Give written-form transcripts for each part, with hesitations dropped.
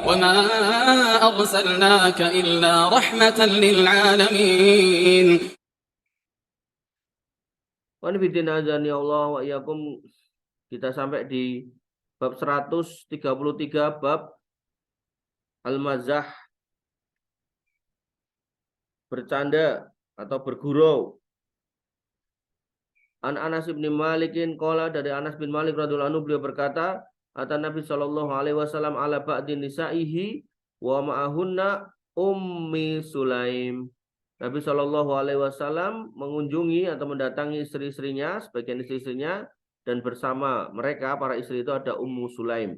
وما أرسلناك إلا رحمة للعالمين. Wanifidin azani Allah wa iyyakum. Kita sampai di bab 133, bab al-mazah, bercanda atau bergurau. An Anas bin Malikin qala, dari Anas bin Malik radhiyallahu anhu, beliau berkata, ata Nabi sallallahu alaihi wasallam ala ba'din nisaihi wa ma'ahunna Ummi Sulaim. Nabi sallallahu alaihi wasallam mengunjungi atau mendatangi istri-istrinya, sebagian istri-istrinya, dan bersama mereka para istri itu ada Ummu Sulaim.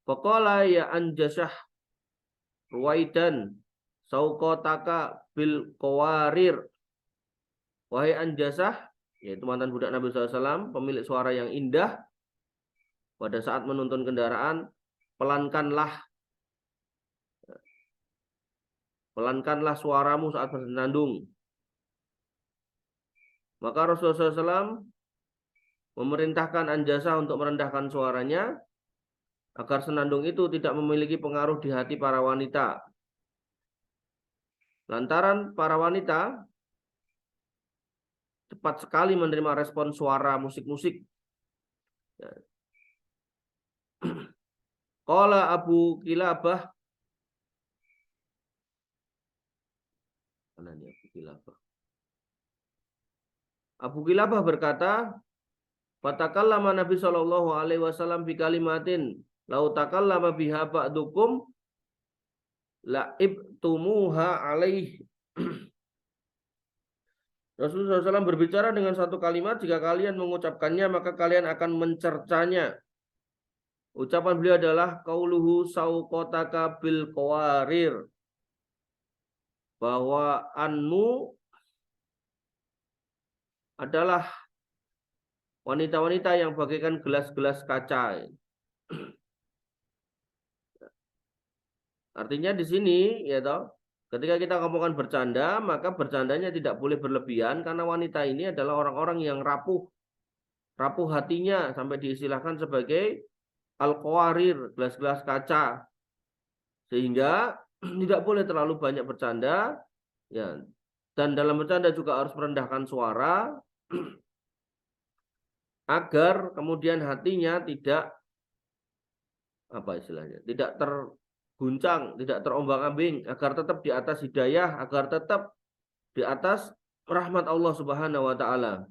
Faqala ya anjasah ruwaidan sauqataka bil qawarir. Wahai Anjasah, yaitu mantan budak Nabi SAW, pemilik suara yang indah, pada saat menuntun kendaraan, pelankanlah suaramu saat bersenandung. Maka Rasulullah SAW memerintahkan Anjasah untuk merendahkan suaranya, agar senandung itu tidak memiliki pengaruh di hati para wanita. Lantaran para wanita cepat sekali menerima respon suara musik-musik. Qala Abu Kilabah. Mana nih Abu Kilabah? Abu Kilabah berkata, fatakallama Nabi sallallahu alaihi wasallam bi kalimatin lau takallama biha ba'dukum la'ibtumuha alaihi. Rasulullah SAW berbicara dengan satu kalimat, jika kalian mengucapkannya maka kalian akan mencercanya. Ucapan beliau adalah qauluhu sauqataka bil qawarir, bahwa anmu adalah wanita-wanita yang bagaikan gelas-gelas kaca. Artinya di sini ya toh, ketika kita ngomongkan bercanda, maka bercandanya tidak boleh berlebihan, karena wanita ini adalah orang-orang yang rapuh hatinya, sampai diistilahkan sebagai al-qawarir, gelas-gelas kaca. Sehingga tidak boleh terlalu banyak bercanda, ya. Dan dalam bercanda juga harus merendahkan suara, agar kemudian hatinya tidak tidak terguncang, tidak terombang-ambing, agar tetap di atas hidayah, agar tetap di atas rahmat Allah Subhanahu wa taala.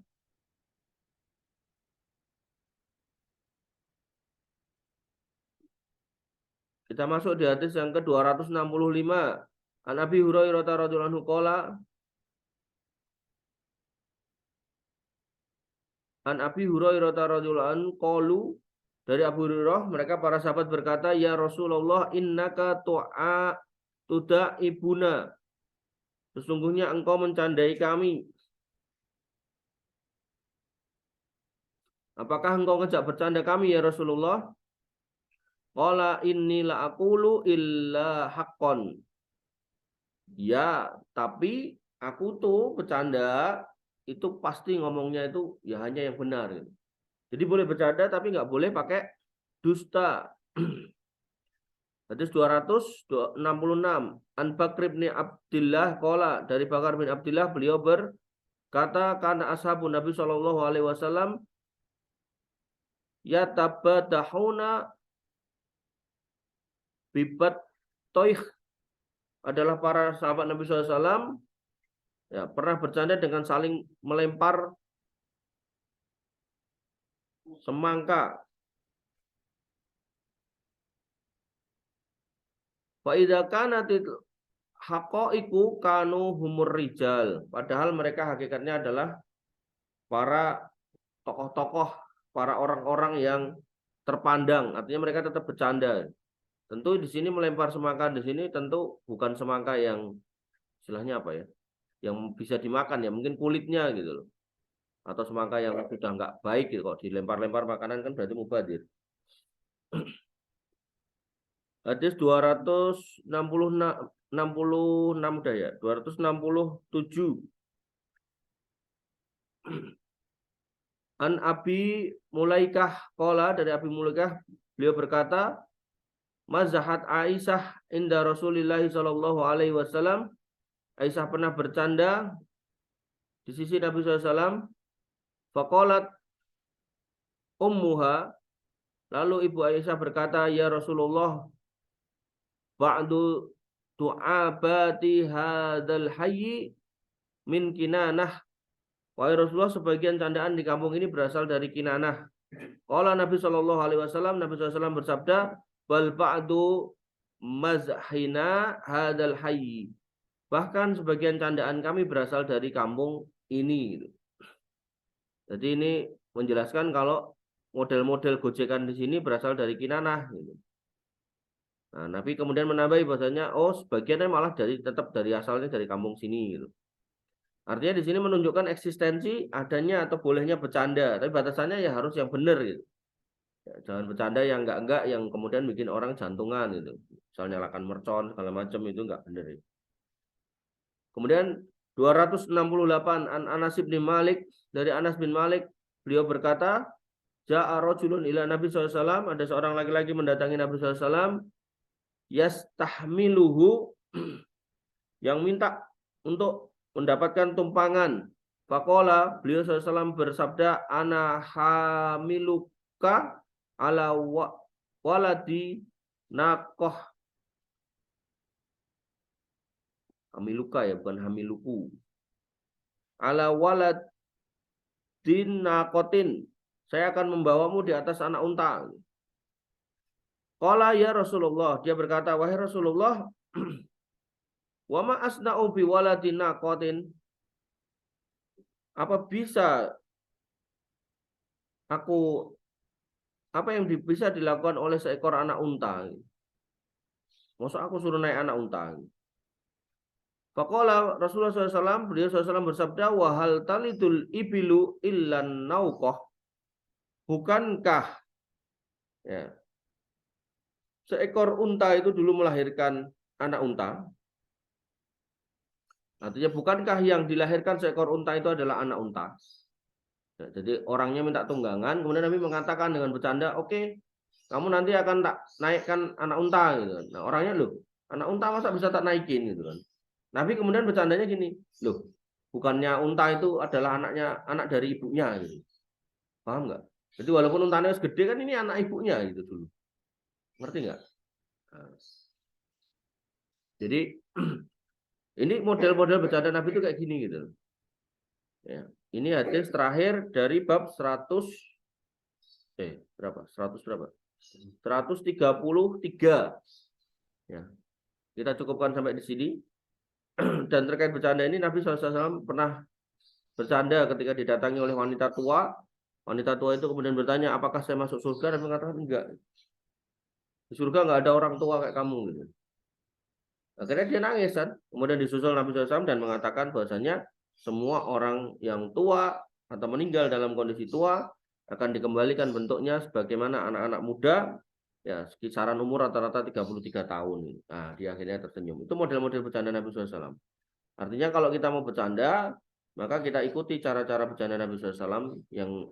Kita masuk di hadis yang ke-265. An Abi Hurairah radhiyallahu anhu qala, An Abi Hurairah radhiyallahu anhu qalu, dari Abu Hurairah, mereka para sahabat berkata, ya Rasulullah, innaka tudaibuna, sesungguhnya engkau mencandai kami. Apakah engkau ngejak bercanda kami ya Rasulullah? Qala inni la aqulu illa haqqon. Ya, tapi aku tuh bercanda itu pasti ngomongnya itu ya hanya yang benar. Jadi boleh bercanda tapi nggak boleh pakai dusta. Hadis 266. An Bakr bin Abdillah qala, dari Bakar bin Abdillah, beliau berkata, kana ashabun Nabi sallallahu alaihi wasallam yatabadahuna bibat toih, adalah para sahabat Nabi SAW ya, pernah bercanda dengan saling melempar semangka. Fa idza kanatil haqaiqu kanu humur rijal, padahal mereka hakikatnya adalah para tokoh-tokoh, para orang-orang yang terpandang, artinya mereka tetap bercanda. Tentu di sini melempar semangka di sini tentu bukan semangka yang istilahnya apa ya, yang bisa dimakan ya, mungkin kulitnya gitu loh, atau semangka yang sudah nggak baik gitu. Kok dilempar-lempar makanan kan berarti mubadir. Hadis 266 udah ya, 267. An Abi Mulaikah qala, dari Abi Mulaikah beliau berkata, mazahat Aisyah inda Rasulillah sallallahu alaihi wasallam. Aisyah pernah bercanda di sisi Nabi SAW. Faqalat ummuha, lalu ibu Aisyah berkata, ya Rasulullah, ba'du du'abati hadal hayyi min Kinanah. Wahai Rasulullah, sebagian candaan di kampung ini berasal dari Kinanah. Qala Nabi sallallahu alaihi wasallam, Nabi SAW bersabda, bal ba'du mazhina hadal hayyi. Bahkan sebagian candaan kami berasal dari kampung ini. Jadi ini menjelaskan kalau model-model gojekan di sini berasal dari Kinanah. Nah, Nabi kemudian menambahi bahasanya, oh sebagiannya malah tetap dari asalnya dari kampung sini. Artinya di sini menunjukkan eksistensi adanya atau bolehnya bercanda, tapi batasannya ya harus yang benar gitu. Ya, jangan bercanda yang enggak yang kemudian bikin orang jantungan gitu. Misalnya nyalakan mercon segala macam itu enggak benar. Gitu. Kemudian 268 an Anas bin Malik, dari Anas bin Malik, beliau berkata, ja'a rajulun ila Nabi SAW, ada seorang laki-laki mendatangi Nabi SAW, yastahmiluhu, yang minta untuk mendapatkan tumpangan. Faqala, beliau SAW bersabda, ana hamiluka ala waladi naqoh. Hamiluka ya, bukan hamiluku. Ala waladin naqotin. Saya akan membawamu di atas anak unta. Qala ya Rasulullah. Dia berkata, wahai Rasulullah, wa ma asna'u bi waladin naqotin. Apa yang bisa dilakukan oleh seekor anak unta? Masa aku suruh naik anak unta? Faqala Rasulullah SAW, beliau SAW bersabda, wahal talidul ibilu illan nauqah. Bukankah ya, seekor unta itu dulu melahirkan anak unta? Artinya bukankah yang dilahirkan seekor unta itu adalah anak unta? Ya, jadi orangnya minta tunggangan, kemudian Nabi mengatakan dengan bercanda, oke, kamu nanti akan tak naikkan anak unta gitu kan. Nah, orangnya loh, anak unta masa bisa tak naikin gitu kan. Nabi kemudian bercandanya gini, loh, bukannya unta itu adalah anak dari ibunya gitu. Paham nggak? Jadi walaupun untanya gede kan ini anak ibunya gitu dulu. Ngerti nggak? Nah, jadi ini model-model bercanda Nabi itu kayak gini gitu. Ya, ini hadis terakhir dari bab 100 berapa? 100 berapa? 133. Ya. Kita cukupkan sampai di sini. Dan terkait bercanda ini Nabi SAW pernah bercanda ketika didatangi oleh wanita tua. Wanita tua itu kemudian bertanya, apakah saya masuk surga? Dan mengatakan enggak. Di surga enggak ada orang tua kayak kamu gitu. Akhirnya dia nangis kan. Kemudian disusul Nabi SAW dan mengatakan bahwasanya semua orang yang tua atau meninggal dalam kondisi tua akan dikembalikan bentuknya sebagaimana anak-anak muda, ya kisaran umur rata-rata 33 tahun. Nah, dia akhirnya tersenyum. Itu model-model bercanda Nabi SAW. Artinya kalau kita mau bercanda, maka kita ikuti cara-cara bercanda Nabi SAW yang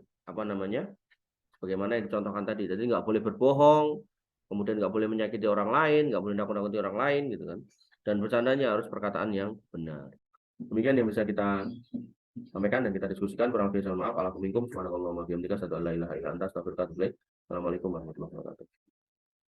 bagaimana yang dicontohkan tadi. Jadi nggak boleh berbohong, kemudian nggak boleh menyakiti orang lain, nggak boleh nakut-nakuti orang lain, gitu kan. Dan bercandanya harus perkataan yang benar. Demikian yang bisa kita sampaikan dan kita diskusikan. Kurang lebih mohon maaf. Assalamualaikum warahmatullahi wabarakatuh. Assalamualaikum warahmatullahi wabarakatuh.